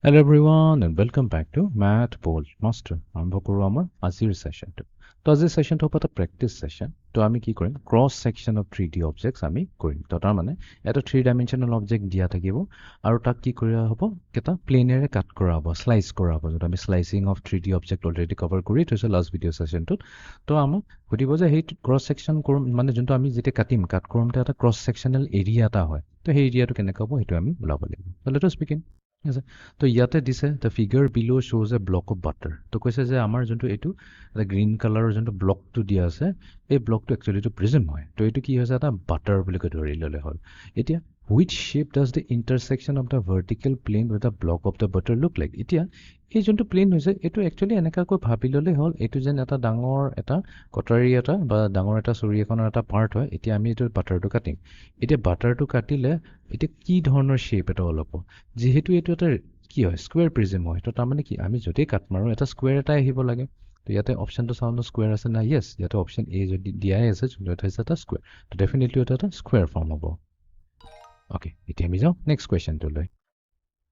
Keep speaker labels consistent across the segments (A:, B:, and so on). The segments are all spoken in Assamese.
A: Hello everyone and welcome back to Math Bold Master. আৰম্ভ কৰোঁ আমাৰ আজিৰ সেশনটো। তো আজিৰ সেশনটো হ'ব এটা প্ৰেক্টিছ সেশন। তো আমি কি কৰিম cross section of 3D objects আমি কৰিম। তো তাৰ মানে এটা 3 ডাইমেনশনাল অবজেক্ট দিয়া থাকিব আৰু তাক কি কৰা হ'ব এটা প্লেনেৰে কাট কৰা হ'ব, স্লাইচ কৰা হ'ব। যেটা আমি slicing of 3D object already cover কৰি থৈছোঁ লাষ্ট ভিডিঅ' সেশনটোত। তো আমাক সুধিব যে সেই ক্ৰছ সেকশন কৰিম মানে যোনটো আমি যেতিয়া কাট কৰোঁতে এটা ক্ৰছ সেকশনাল এৰিয়া এটা হয়। তো সেই এৰিয়াটো কেনেকৈ হ'ব সেইটো আমি ওলাব লাগিব। তো লেট আছ বিগিন। আছে তো ইয়াতে দিছে দ্য ফিগাৰ বিলো শ্ব'জ এ ব্লক অফ বাটাৰ। তো কৈছে যে আমাৰ যোনটো এইটো এটা গ্ৰীণ কালাৰৰ যোনটো ব্লকটো দিয়া আছে এই ব্লকটো একচুৱেলি এইটো প্ৰিজম হয়। তো এইটো কি হৈছে এটা বাটাৰ বুলি কৈ ধৰি ল'লে হ'ল। এতিয়া which shape does the intersection of the vertical plane with the block of the butter look like. এতিয়া এই যোনটো প্লেন হৈছে এইটো একচুৱেলি এনেকুৱাকৈ ভাবি ল'লেই হ'ল এইটো যেন এটা ডাঙৰ এটা কটাৰী এটা বা ডাঙৰ এটা চুৰি এখনৰ এটা পাৰ্ট হয়। এতিয়া আমি এইটো বাটাৰটো কাটিম। এতিয়া বাটাৰটো কাটিলে এতিয়া কি ধৰণৰ শ্বেপ এটা অলপ যিহেতু এইটো এটা কি হয় স্কুৱেৰ প্ৰিজম হয়। তো তাৰমানে কি আমি য'তেই কাট মাৰোঁ এটা স্কুৱেৰ এটাই আহিব লাগে। তো ইয়াতে অপশ্যনটো চাওঁ ন স্কুৱেৰ আছে না য়েছ ইয়াতে অপশ্যন এ যদি দিয়াই আছে যোনটো হৈছে এটা স্কুৱেৰ। তো ডেফিনেটলি এইটো এটা স্কুৱেৰ ফৰ্ম হ'ব। অ'কে এতিয়া আমি যাওঁ নেক্সট কুৱেশ্যনটোলৈ।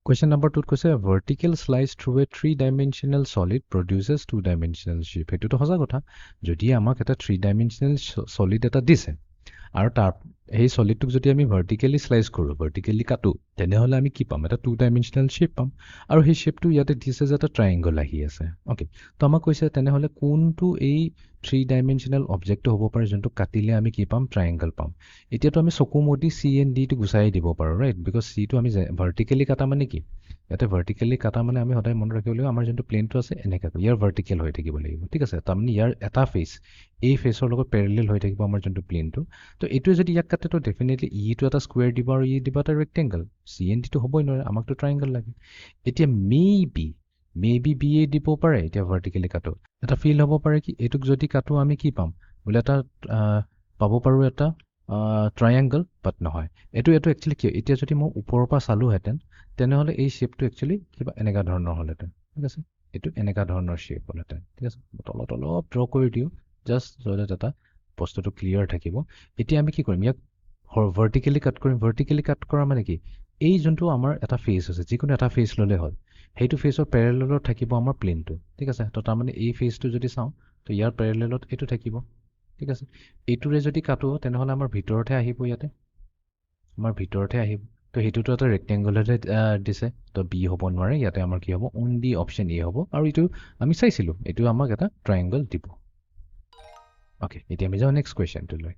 A: কুৱেশ্যন নম্বৰ 2ত কৈছে ভাৰ্টিকেল স্লাইচ থ্ৰু এ 3 dimensional solid produces 2 dimensional shape. সেইটোতো সঁচা কথা। যদি আমাক এটা 3 ডাইমেনশ্যনেল ছলিড এটা দিছে আৰু তাৰ সেই ছলিডটোক যদি আমি ভাৰ্টিকেলি স্লাইচ কৰোঁ ভাৰ্টিকেলি কাটো তেনেহ'লে আমি কি পাম এটা 2 ডাইমেনশ্যনেল শ্বেপ পাম। আৰু সেই শ্বেপটো ইয়াতে দিছে যে এটা ট্ৰায়েংগল আহি আছে। অ'কে তো আমাক কৈছে তেনেহ'লে কোনটো এই 3 ডাইমেনশ্যনেল অবজেক্টটো হ'ব পাৰে যোনটো কাটিলে আমি কি পাম ট্ৰায়েংগল পাম। এতিয়াতো আমি চকু মুদি চি এণ্ড ডিটো গুচাই দিব পাৰোঁ ৰাইট বিকজ চিটো আমি ভাৰ্টিকেলি কাটা মানে কি ইয়াতে ভাৰ্টিকেলি কাটা মানে আমি সদায় মনত ৰাখিব লাগিব আমাৰ যোনটো প্লেনটো আছে এনেকুৱাকৈ ইয়াৰ ভাৰ্টিকেল হৈ থাকিব লাগিব ঠিক আছে। তাৰমানে ইয়াৰ এটা ফেচ এই ফেচৰ লগত পেৰেলেল হৈ থাকিব আমাৰ যোনটো প্লেনটো। তো এইটোৱে যদি ইয়াক কাটে তো ডেফিনেটলি ইটো এটা স্কুৱেৰ দিব আৰু ই দিব এটা ৰেক্টেংগল। চি এন ডিটো হ'বই নোৱাৰে আমাকতো ট্ৰায়েংগল লাগে। এতিয়া মে বি বি এ দিব পাৰে এতিয়া ভাৰ্টিকেলি কাটো এটা ফিল হ'ব পাৰে কি এইটোক যদি কাটো আমি কি পাম বোলে এটা পাব পাৰোঁ এটা ট্ৰায়েংগল বাট নহয় এইটো একচুৱেলি কিয় এতিয়া যদি মই ওপৰৰ পৰা চালোহেঁতেন তেনেহ'লে এই শ্বেপটো একচুৱেলি কিবা এনেকুৱা ধৰণৰ হ'লহেঁতেন ঠিক আছে। এইটো এনেকুৱা ধৰণৰ শ্বেপ হ'লহেঁতেন ঠিক আছে। তলত অলপ ড্ৰ কৰি দিওঁ জাষ্ট য'ত এটা বস্তুটো ক্লিয়াৰ থাকিব। এতিয়া আমি কি কৰিম ইয়াক ভাৰ্টিকেলি কাট কৰিম। ভাৰ্টিকেলি কাট কৰা মানে কি এই যোনটো আমাৰ এটা ফেচ আছে যিকোনো এটা ফেচ ল'লে হ'ল সেইটো ফেচৰ পেৰেলেলত থাকিব আমাৰ প্লেনটো ঠিক আছে। তো তাৰমানে এই ফেচটো যদি চাওঁ তো ইয়াৰ পেৰেলেলত এইটো থাকিব ঠিক আছে। এইটোৰে যদি কাটো তেনেহ'লে আমাৰ ভিতৰতহে আহিব ইয়াতে আমাৰ ভিতৰতহে আহিব। তো সেইটোতো এটা ৰেক্টেংগুলাৰহে দিছে তো বি হ'ব নোৱাৰে ইয়াতে আমাৰ কি হ'ব অনলি অপশ্যন এ হ'ব আৰু এইটো আমি চাইছিলোঁ এইটো আমাক এটা ট্ৰায়েংগল দিব। অ'কে এতিয়া আমি যাওঁ নেক্সট কুৱেশ্যনটোলৈ।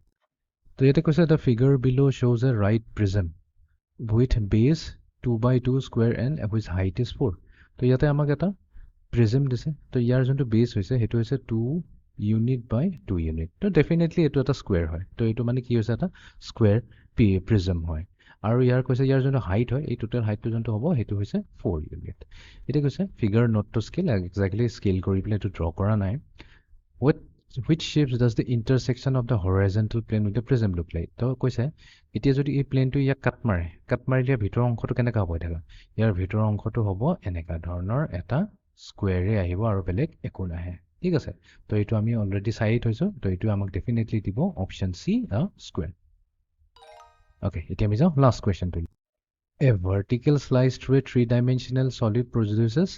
A: তো ইয়াতে কৈছে দ্য ফিগাৰ বিলো শ্ব'জ এ ৰাইট প্ৰিজম উইথ বেছ 2x2 square and with height is 4। তো ইয়াতে আমাক এটা প্ৰিজম দিছে। তো ইয়াৰ যোনটো বেছ হৈছে সেইটো হৈছে 2 ইউনিট বাই 2 ইউনিট। তো ডেফিনেটলি এইটো এটা স্কুৱেৰ হয়। তো এইটো মানে কি হৈছে এটা স্কুৱেৰ প্ৰিজম হয়। আৰু ইয়াৰ কৈছে ইয়াৰ যোনটো হাইট হয় এই টোটেল হাইটটো যোনটো হ'ব সেইটো হৈছে 4 ইউনিট। এতিয়া কৈছে figure not to scale exactly scale কৰি পেলাই এইটো ড্ৰ কৰা নাই। Which shapes does the intersection of the horizontal plane with the prism look like? তো কৈছে এতিয়া যদি এই প্লেনটো ইয়াক কাট মাৰিলে ভিতৰৰ অংশটো কেনেকুৱা হ'ব দেখা ইয়াৰ ভিতৰৰ অংশটো হ'ব এনেকুৱা ধৰণৰ এটা স্কুৱেৰে আহিব আৰু বেলেগ একো নাহে ঠিক আছে। তো এইটো আমি অলৰেডি চাই থৈছোঁ। তো এইটো আমাক ডেফিনেটলি দিব অপশ্যন চি আ স্কুৱেৰ। অ'কে এতিয়া আমি যাওঁ last কুৱেশ্যনটো। A vertical slice through a 3 dimensional solid produces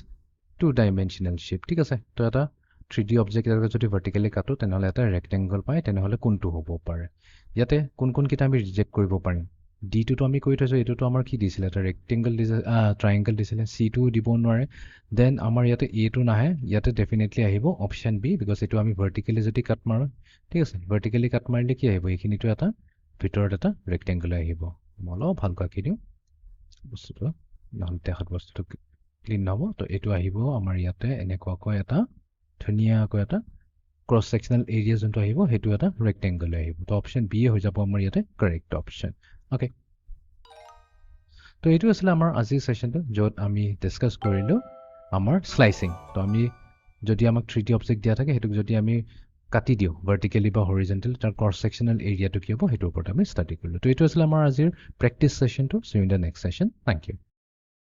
A: 2 dimensional shape ঠিক আছে। তো এটা 3D অবজেক্ট এটাকে যদি ভাৰ্টিকেলি কাটো তেনেহ'লে এটা ৰেক্টেংগল পায় তেনেহ'লে কোনটো হ'ব পাৰে ইয়াতে কোনকেইটা আমি ৰিজেক্ট কৰিব পাৰিম ডিটোতো আমি কৰি থৈছোঁ এইটোতো আমাৰ কি দিছিলে এটা ৰেক্টেংগল দিছে ট্ৰায়েংগল দিছিলে চিটোও দিব নোৱাৰে। দেন আমাৰ ইয়াতে এটো নাহে ইয়াতে ডেফিনেটলি আহিব অপশ্যন বি বিকজ এইটো আমি ভাৰ্টিকেলি যদি কাট মাৰোঁ ঠিক আছে। ভাৰ্টিকেলি কাট মাৰিলে কি আহিব এইখিনিতো এটা ভিতৰত এটা ৰেক্টেংগল আহিব। মই অলপ ভালকৈ আঁকি দিওঁ বস্তুটো নহ'লে দেখাত বস্তুটো ক্লিন নহ'ব। তো এইটো আহিব আমাৰ ইয়াতে এনেকুৱাকৈ এটা ধুনীয়াকৈ এটা ক্ৰছ ছেকশ্যনেল এৰিয়া যোনটো আহিব সেইটো এটা ৰেক্টেংগল আহিব। তো অপশ্যন বি হৈ যাব আমাৰ ইয়াতে কাৰেক্ট অপশ্যন। অ'কে তো এইটো আছিলে আমাৰ আজিৰ ছেশ্যনটো য'ত আমি ডিছকাছ কৰিলোঁ আমাৰ স্লাইচিং। তো আমি যদি আমাক 3D অবজেক্ট দিয়া থাকে সেইটোক যদি আমি কাটি দিওঁ ভাৰ্টিকেলি বা হৰিজেণ্টেল তাৰ ক্ৰছ ছেকশ্যনেল এৰিয়াটো কি হ'ব সেইটোৰ ওপৰত আমি ষ্টাডি কৰিলোঁ। তো এইটো আছিলে আমাৰ আজিৰ প্ৰেক্টিছ ছেশ্যনটো। So in the next session thank U.